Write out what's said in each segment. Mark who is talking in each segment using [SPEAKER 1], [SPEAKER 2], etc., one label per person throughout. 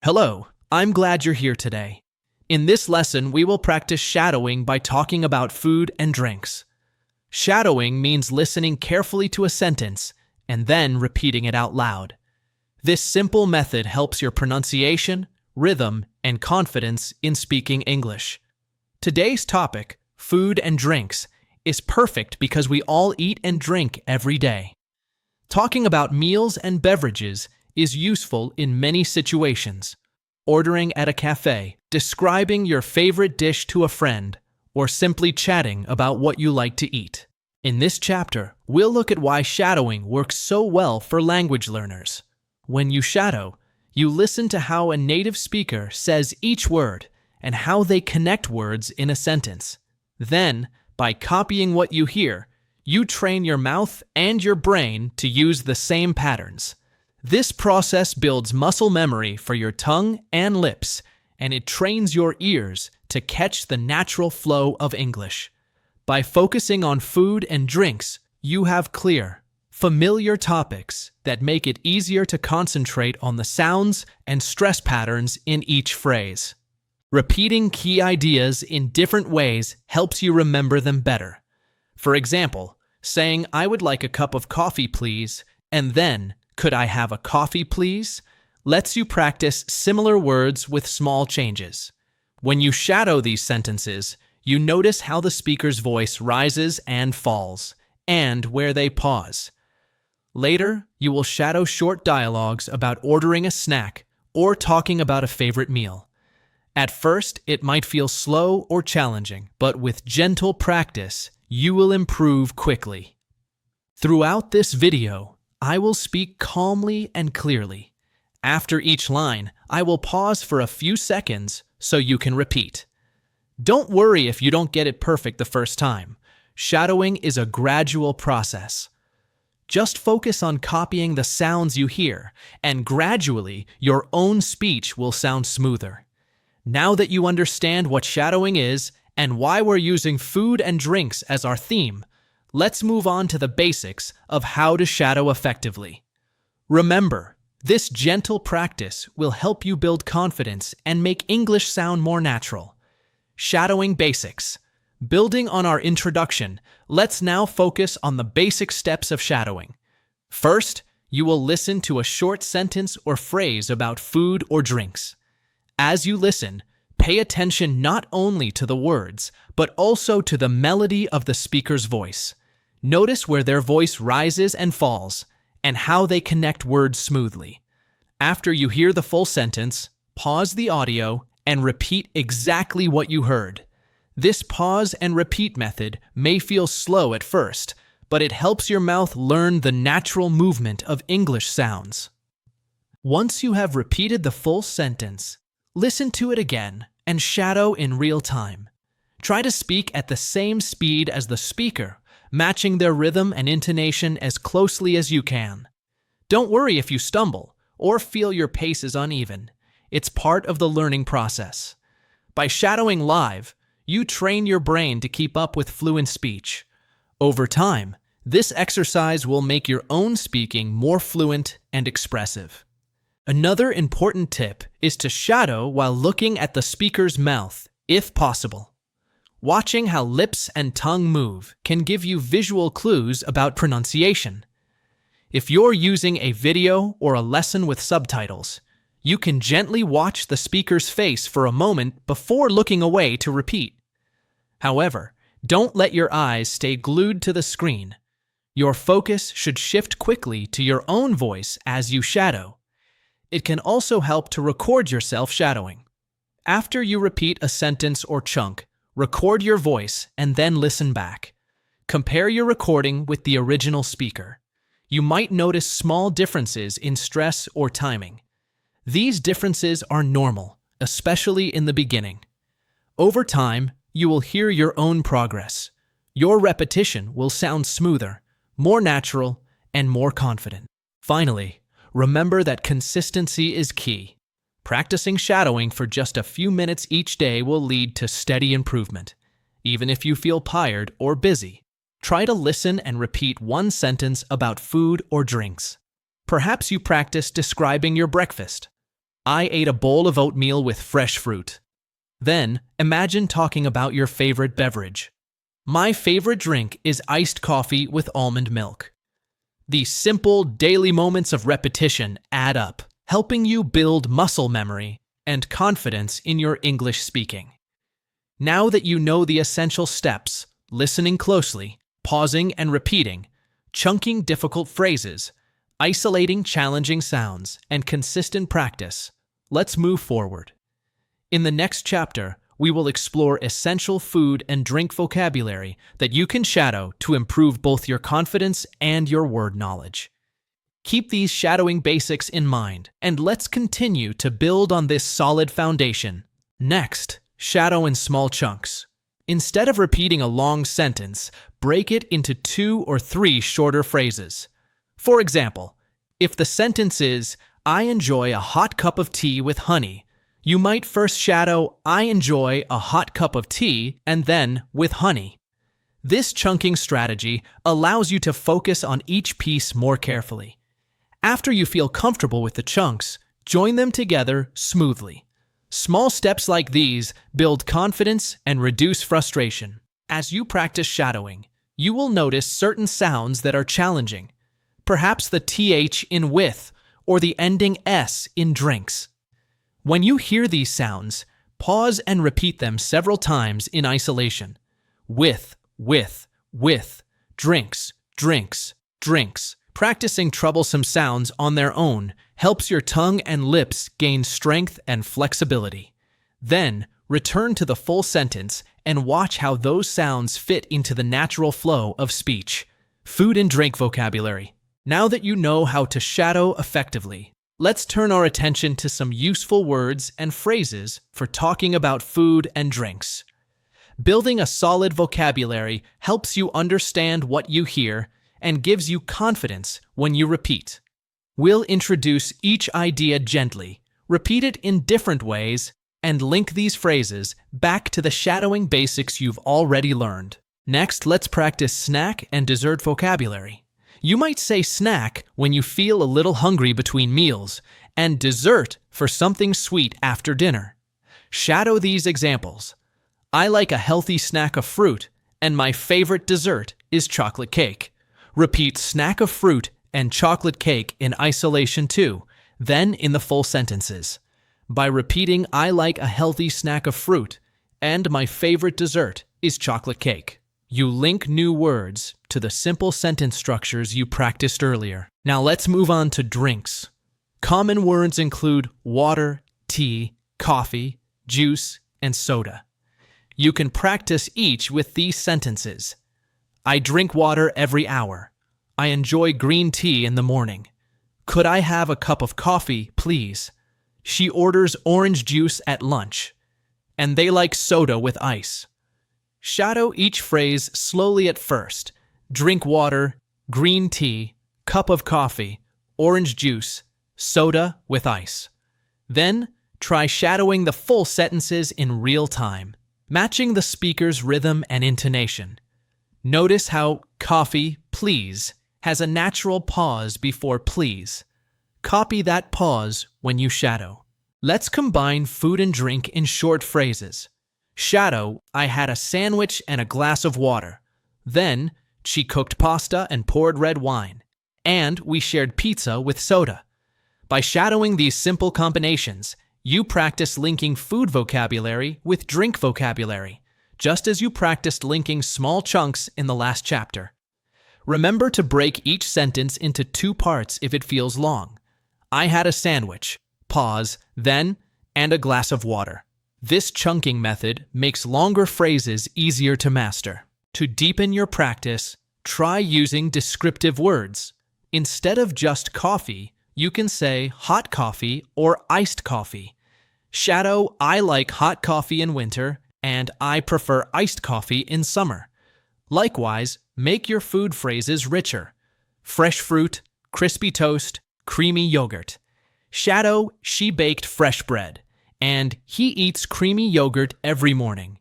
[SPEAKER 1] Hello, I'm glad you're here today. In this lesson, we will practice shadowing by talking about food and drinks. Shadowing means listening carefully to a sentence and then repeating it out loud. This simple method helps your pronunciation, rhythm, and confidence in speaking English. Today's topic, food and drinks, is perfect because we all eat and drink every day. Talking about meals and beverages is useful in many situations. Ordering at a café, describing your favorite dish to a friend, or simply chatting about what you like to eat. In this chapter, we'll look at why shadowing works so well for language learners. When you shadow, you listen to how a native speaker says each word and how they connect words in a sentence. Then, by copying what you hear, you train your mouth and your brain to use the same patterns. This process builds muscle memory for your tongue and lips, and it trains your ears to catch the natural flow of English. By focusing on food and drinks, you have clear, familiar topics that make it easier to concentrate on the sounds and stress patterns in each phrase. Repeating key ideas in different ways helps you remember them better. For example, saying, "I would like a cup of coffee, please," and then, "Could I have a coffee, please?" lets you practice similar words with small changes. When you shadow these sentences, you notice how the speaker's voice rises and falls, and where they pause. Later, you will shadow short dialogues about ordering a snack or talking about a favorite meal. At first, it might feel slow or challenging, but with gentle practice, you will improve quickly. Throughout this video, I will speak calmly and clearly. After each line, I will pause for a few seconds so you can repeat. Don't worry if you don't get it perfect the first time. Shadowing is a gradual process. Just focus on copying the sounds you hear, and gradually your own speech will sound smoother. Now that you understand what shadowing is and why we're using food and drinks as our theme, let's move on to the basics of how to shadow effectively. Remember, this gentle practice will help you build confidence and make English sound more natural. Shadowing basics. Building on our introduction, let's now focus on the basic steps of shadowing. First, you will listen to a short sentence or phrase about food or drinks. As you listen, pay attention not only to the words, but also to the melody of the speaker's voice. Notice where their voice rises and falls, and how they connect words smoothly. After you hear the full sentence, pause the audio and repeat exactly what you heard. This pause and repeat method may feel slow at first, but it helps your mouth learn the natural movement of English sounds. Once you have repeated the full sentence, listen to it again and shadow in real time. Try to speak at the same speed as the speaker, matching their rhythm and intonation as closely as you can. Don't worry if you stumble or feel your pace is uneven. It's part of the learning process. By shadowing live, you train your brain to keep up with fluent speech. Over time, this exercise will make your own speaking more fluent and expressive. Another important tip is to shadow while looking at the speaker's mouth, if possible. Watching how lips and tongue move can give you visual clues about pronunciation. If you're using a video or a lesson with subtitles, you can gently watch the speaker's face for a moment before looking away to repeat. However, don't let your eyes stay glued to the screen. Your focus should shift quickly to your own voice as you shadow. It can also help to record yourself shadowing. After you repeat a sentence or chunk, record your voice and then listen back. Compare your recording with the original speaker. You might notice small differences in stress or timing. These differences are normal, especially in the beginning. Over time, you will hear your own progress. Your repetition will sound smoother, more natural, and more confident. Finally, remember that consistency is key. Practicing shadowing for just a few minutes each day will lead to steady improvement. Even if you feel tired or busy, try to listen and repeat one sentence about food or drinks. Perhaps you practice describing your breakfast. I ate a bowl of oatmeal with fresh fruit. Then, imagine talking about your favorite beverage. My favorite drink is iced coffee with almond milk. These simple, daily moments of repetition add up, helping you build muscle memory and confidence in your English speaking. Now that you know the essential steps, listening closely, pausing and repeating, chunking difficult phrases, isolating challenging sounds, and consistent practice, let's move forward. In the next chapter, we will explore essential food and drink vocabulary that you can shadow to improve both your confidence and your word knowledge. Keep these shadowing basics in mind, and let's continue to build on this solid foundation. Next, shadow in small chunks. Instead of repeating a long sentence, break it into 2 or 3 shorter phrases. For example, if the sentence is, "I enjoy a hot cup of tea with honey," you might first shadow, "I enjoy a hot cup of tea," and then with honey. This chunking strategy allows you to focus on each piece more carefully. After you feel comfortable with the chunks, join them together smoothly. Small steps like these build confidence and reduce frustration. As you practice shadowing, you will notice certain sounds that are challenging, perhaps the TH in with or the ending S in drinks. When you hear these sounds, pause and repeat them several times in isolation. With, drinks, drinks, drinks. Practicing troublesome sounds on their own helps your tongue and lips gain strength and flexibility. Then, return to the full sentence and watch how those sounds fit into the natural flow of speech. Food and drink vocabulary. Now that you know how to shadow effectively, let's turn our attention to some useful words and phrases for talking about food and drinks. Building a solid vocabulary helps you understand what you hear and gives you confidence when you repeat. We'll introduce each idea gently, repeat it in different ways, and link these phrases back to the shadowing basics you've already learned. Next, let's practice snack and dessert vocabulary. You might say snack when you feel a little hungry between meals, and dessert for something sweet after dinner. Shadow these examples. I like a healthy snack of fruit, and my favorite dessert is chocolate cake. Repeat snack of fruit and chocolate cake in isolation too, then in the full sentences. By repeating I like a healthy snack of fruit, and my favorite dessert is chocolate cake, you link new words to the simple sentence structures you practiced earlier. Now let's move on to drinks. Common words include water, tea, coffee, juice, and soda. You can practice each with these sentences. I drink water every hour. I enjoy green tea in the morning. Could I have a cup of coffee, please? She orders orange juice at lunch. And they like soda with ice. Shadow each phrase slowly at first. Drink water, green tea, cup of coffee, orange juice, soda with ice. Then, try shadowing the full sentences in real time, matching the speaker's rhythm and intonation. Notice how coffee, please, has a natural pause before please. Copy that pause when you shadow. Let's combine food and drink in short phrases. Shadow, I had a sandwich and a glass of water. Then, she cooked pasta and poured red wine. And we shared pizza with soda. By shadowing these simple combinations, you practice linking food vocabulary with drink vocabulary, just as you practiced linking small chunks in the last chapter. Remember to break each sentence into 2 parts if it feels long. I had a sandwich, pause, then, and a glass of water. This chunking method makes longer phrases easier to master. To deepen your practice, try using descriptive words. Instead of just coffee, you can say hot coffee or iced coffee. Shadow, I like hot coffee in winter, and I prefer iced coffee in summer. Likewise, make your food phrases richer. Fresh fruit, crispy toast, creamy yogurt. Shadow, she baked fresh bread, and he eats creamy yogurt every morning.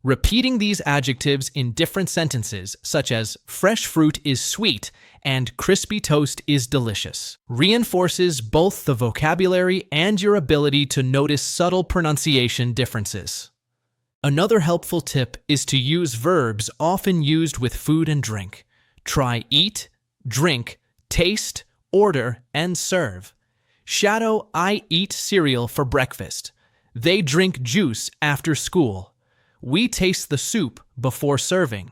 [SPEAKER 1] Repeating these adjectives in different sentences, such as fresh fruit is sweet and crispy toast is delicious, reinforces both the vocabulary and your ability to notice subtle pronunciation differences. Another helpful tip is to use verbs often used with food and drink. Try eat, drink, taste, order, and serve. Shadow I eat cereal for breakfast. They drink juice after school. We taste the soup before serving.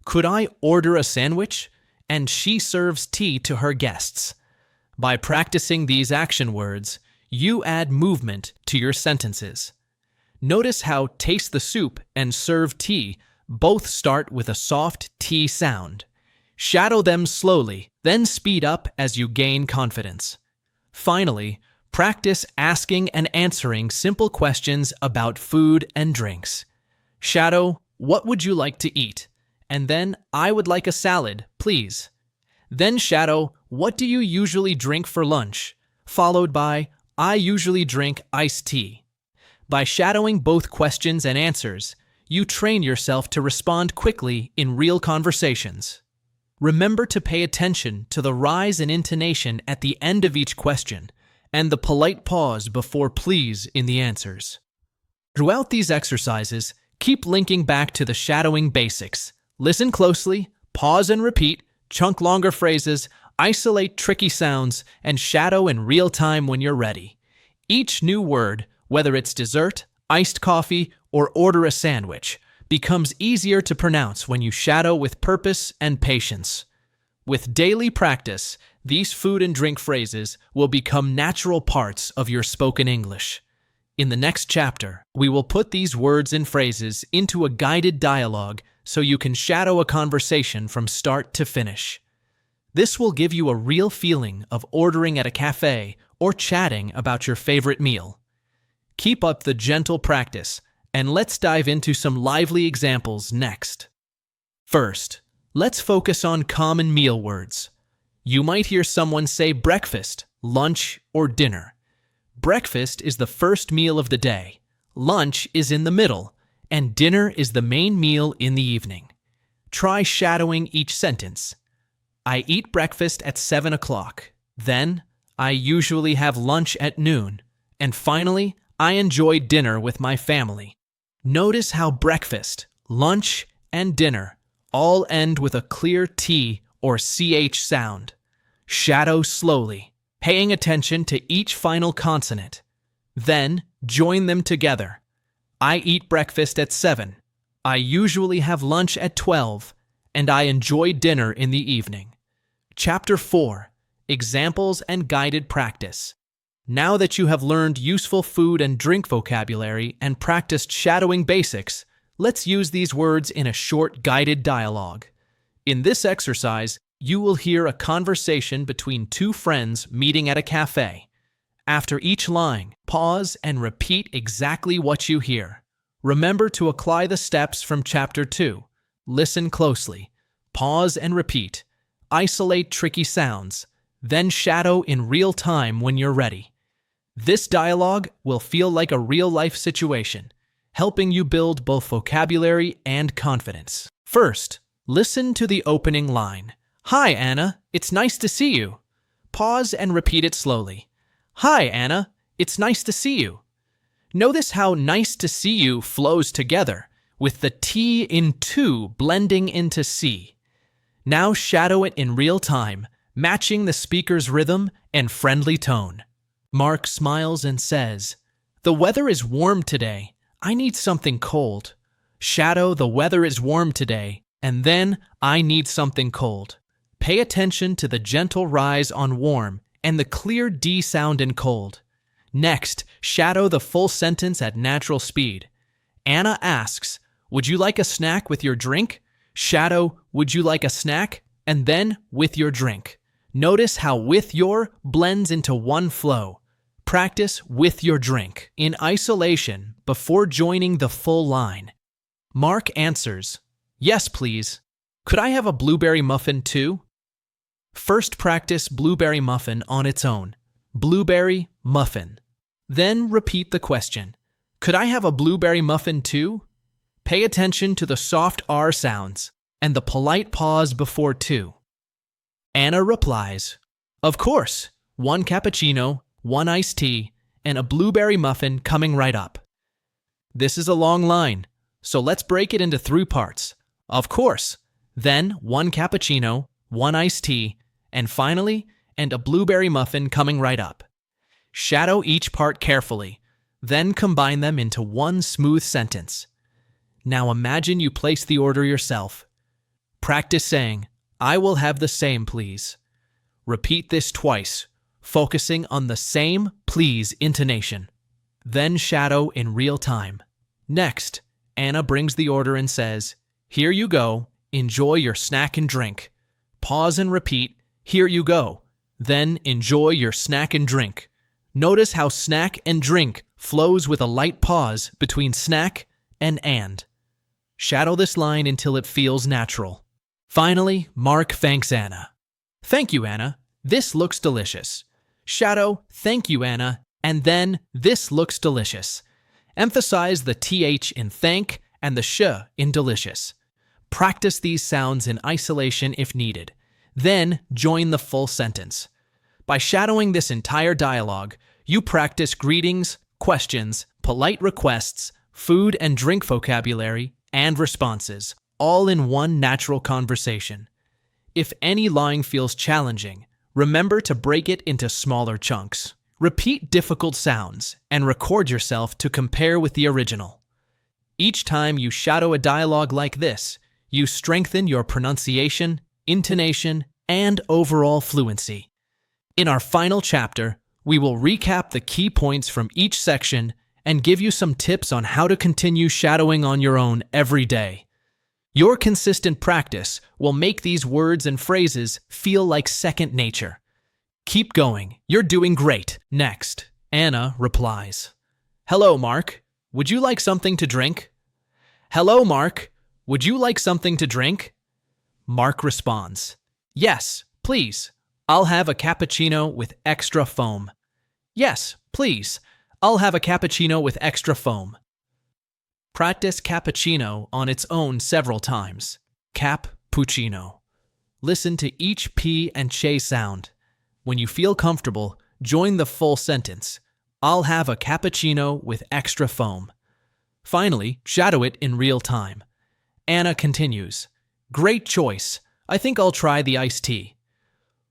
[SPEAKER 1] Could I order a sandwich? And she serves tea to her guests. By practicing these action words, you add movement to your sentences. Notice how taste the soup and serve tea both start with a soft T sound. Shadow them slowly, then speed up as you gain confidence. Finally, practice asking and answering simple questions about food and drinks. Shadow, what would you like to eat? And then, I would like a salad, please. Then shadow, what do you usually drink for lunch? Followed by, I usually drink iced tea. By shadowing both questions and answers, you train yourself to respond quickly in real conversations. Remember to pay attention to the rise in intonation at the end of each question and the polite pause before please in the answers. Throughout these exercises, keep linking back to the shadowing basics. Listen closely, pause and repeat, chunk longer phrases, isolate tricky sounds, and shadow in real time when you're ready. Each new word, whether it's dessert, iced coffee, or order a sandwich, becomes easier to pronounce when you shadow with purpose and patience. With daily practice, these food and drink phrases will become natural parts of your spoken English. In the next chapter, we will put these words and phrases into a guided dialogue so you can shadow a conversation from start to finish. This will give you a real feeling of ordering at a cafe or chatting about your favorite meal. Keep up the gentle practice, and let's dive into some lively examples next. First, let's focus on common meal words. You might hear someone say breakfast, lunch, or dinner. Breakfast is the first meal of the day, lunch is in the middle, and dinner is the main meal in the evening. Try shadowing each sentence. I eat breakfast at 7 o'clock. Then, I usually have lunch at noon. And finally, I enjoy dinner with my family. Notice how breakfast, lunch, and dinner all end with a clear T or CH sound. Shadow slowly, paying attention to each final consonant. Then, join them together. I eat breakfast at 7. I usually have lunch at 12. And I enjoy dinner in the evening. Chapter 4. Examples and Guided Practice. Now that you have learned useful food and drink vocabulary and practiced shadowing basics, let's use these words in a short guided dialogue. In this exercise, you will hear a conversation between two friends meeting at a cafe. After each line, pause and repeat exactly what you hear. Remember to apply the steps from Chapter 2. Listen closely. Pause and repeat. Isolate tricky sounds. Then shadow in real time when you're ready. This dialogue will feel like a real-life situation, helping you build both vocabulary and confidence. First, listen to the opening line. Hi, Anna. It's nice to see you. Pause and repeat it slowly. Hi, Anna. It's nice to see you. Notice how nice to see you flows together, with the T in to blending into C. Now shadow it in real time, matching the speaker's rhythm and friendly tone. Mark smiles and says, The weather is warm today. I need something cold. Shadow the weather is warm today, and then I need something cold. Pay attention to the gentle rise on warm and the clear D sound in cold. Next, shadow the full sentence at natural speed. Anna asks, Would you like a snack with your drink? Shadow, would you like a snack? And then, with your drink. Notice how with your blends into one flow. Practice with your drink in isolation before joining the full line. Mark answers, Yes, please. Could I have a blueberry muffin too? First, practice blueberry muffin on its own. Blueberry muffin. Then repeat the question. Could I have a blueberry muffin too? Pay attention to the soft R sounds and the polite pause before to. Anna replies, "Of course, 1 cappuccino, 1 iced tea, and a blueberry muffin coming right up." This is a long line, so let's break it into 3 parts. Of course, then 1 cappuccino, 1 iced tea, and finally, and a blueberry muffin coming right up. Shadow each part carefully, then combine them into one smooth sentence. Now imagine you place the order yourself. Practice saying, "I will have the same, please." Repeat this twice, focusing on the same please intonation. Then shadow in real time. Next, Anna brings the order and says, "Here you go, enjoy your snack and drink." Pause and repeat, "Here you go." Then enjoy your snack and drink. Notice how snack and drink flows with a light pause between snack and. Shadow this line until it feels natural. Finally, Mark thanks Anna. "Thank you, Anna. This looks delicious." Shadow, "Thank you, Anna," and then, "This looks delicious." Emphasize the TH in thank and the sh in delicious. Practice these sounds in isolation if needed. Then, join the full sentence. By shadowing this entire dialogue, you practice greetings, questions, polite requests, food and drink vocabulary, and responses, all in one natural conversation. If any line feels challenging, remember to break it into smaller chunks. Repeat difficult sounds and record yourself to compare with the original. Each time you shadow a dialogue like this, you strengthen your pronunciation, intonation, and overall fluency. In our final chapter, we will recap the key points from each section and give you some tips on how to continue shadowing on your own every day. Your consistent practice will make these words and phrases feel like second nature. Keep going, you're doing great. Next, Anna replies, "Hello, Mark. Would you like something to drink?" "Hello, Mark. Would you like something to drink?" Mark responds, "Yes, please. I'll have a cappuccino with extra foam." "Yes, please. I'll have a cappuccino with extra foam." Practice cappuccino on its own several times. Cappuccino. Listen to each P and ch sound. When you feel comfortable, join the full sentence. "I'll have a cappuccino with extra foam." Finally, shadow it in real time. Anna continues, "Great choice. I think I'll try the iced tea."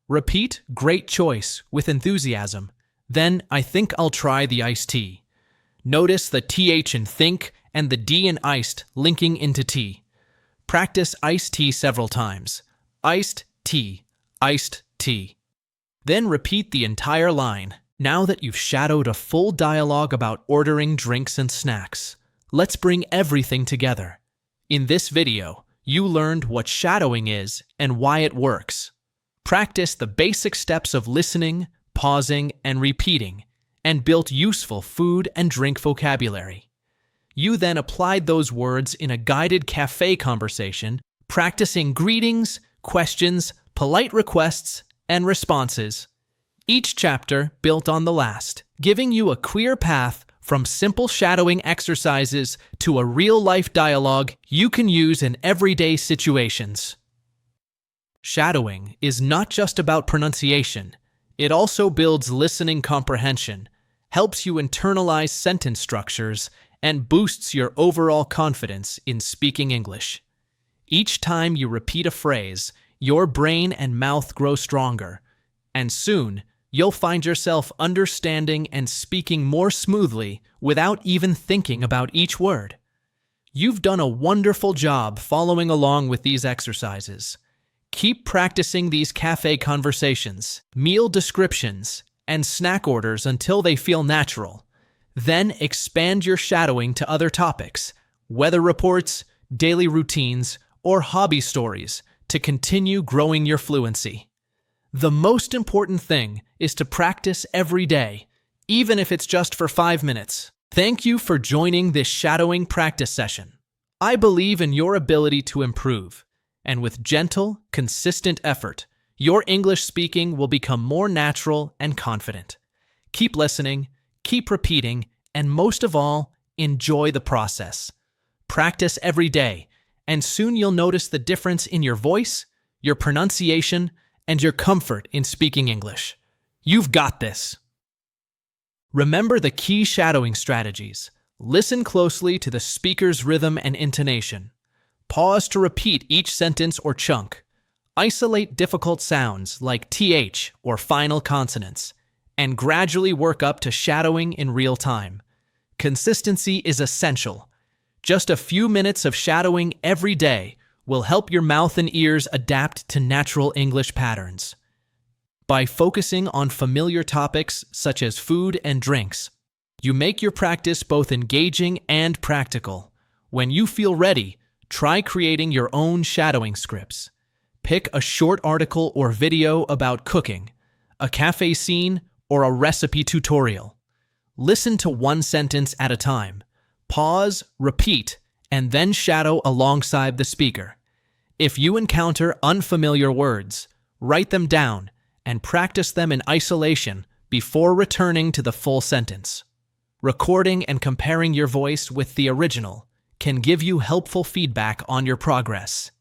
[SPEAKER 1] Repeat "great choice" with enthusiasm. Then, "I think I'll try the iced tea." Notice the TH in think and the D in iced linking into tea. Practice iced tea several times. Iced tea, iced tea. Then repeat the entire line. Now that you've shadowed a full dialogue about ordering drinks and snacks, let's bring everything together. In this video, you learned what shadowing is and why it works. Practice the basic steps of listening, pausing, and repeating, and built useful food and drink vocabulary. You then applied those words in a guided café conversation, practicing greetings, questions, polite requests, and responses. Each chapter built on the last, giving you a clear path from simple shadowing exercises to a real-life dialogue you can use in everyday situations. Shadowing is not just about pronunciation. It also builds listening comprehension, helps you internalize sentence structures, and boosts your overall confidence in speaking English. Each time you repeat a phrase, your brain and mouth grow stronger, and soon you'll find yourself understanding and speaking more smoothly without even thinking about each word. You've done a wonderful job following along with these exercises. Keep practicing these cafe conversations, meal descriptions, and snack orders until they feel natural. Then expand your shadowing to other topics, weather reports, daily routines, or hobby stories to continue growing your fluency. The most important thing is to practice every day, even if it's just for 5 minutes. Thank you for joining this shadowing practice session. I believe in your ability to improve, and with gentle, consistent effort, your English speaking will become more natural and confident. Keep listening, keep repeating, and most of all, enjoy the process. Practice every day, and soon you'll notice the difference in your voice, your pronunciation, and your comfort in speaking English. You've got this. Remember the key shadowing strategies. Listen closely to the speaker's rhythm and intonation. Pause to repeat each sentence or chunk. Isolate difficult sounds like th or final consonants, and gradually work up to shadowing in real time. Consistency is essential. Just a few minutes of shadowing every day will help your mouth and ears adapt to natural English patterns. By focusing on familiar topics such as food and drinks, you make your practice both engaging and practical. When you feel ready, try creating your own shadowing scripts. Pick a short article or video about cooking, a cafe scene, or a recipe tutorial. Listen to one sentence at a time. Pause, repeat, and then shadow alongside the speaker. If you encounter unfamiliar words, write them down and practice them in isolation before returning to the full sentence. Recording and comparing your voice with the original can give you helpful feedback on your progress.